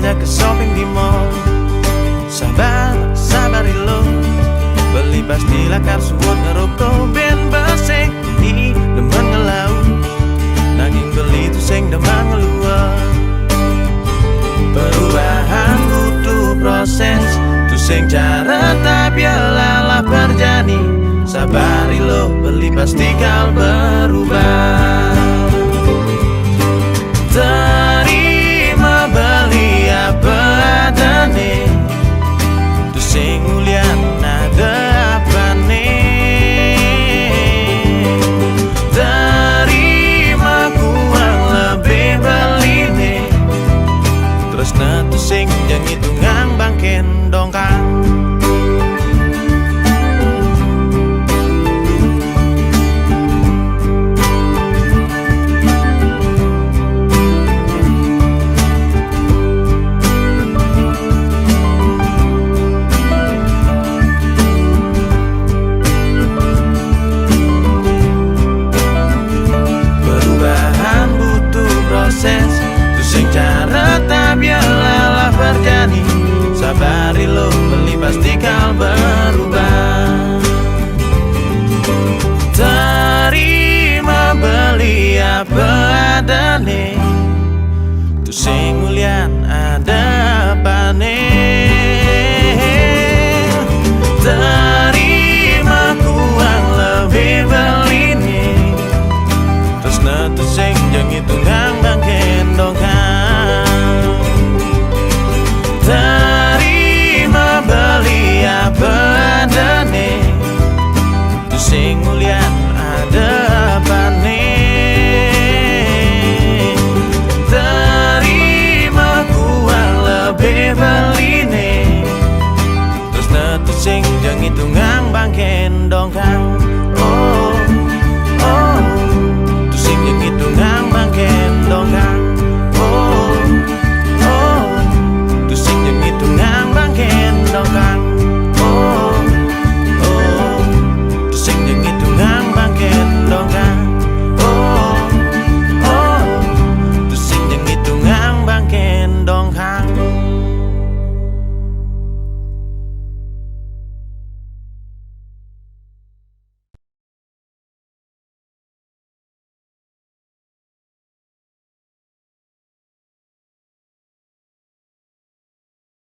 belanja ke shopping di mall. Sabar, sabari lo, beli pastilah kar suwon ngeroko ben basing i demen ngelau. Nanging beli tu sing demang ngeluar. Perubahan butuh proses, tu sing cara tapi lalah berjani. Sabari lo, beli pasti kal berubah. Terima beli apa adane, tu sing mulian ada apa nih. Terima kuang lebih beli nih, terus tu sing yang itu ngambang kendong kang. Tu sing cara tapi lalah berjani. Sabari lo, beli pasti kal berubah. Terima beli apa adane, tu sing mulian ada apa nih. Terima kuang lebih beli nih, terus tu sing jang itu ngambang kendong kang. Terima beli apa adane, tu sing mulian ada apa nih. Terima kuang lebih beli nih, terus tu sing jang itu ngambang kendong kang.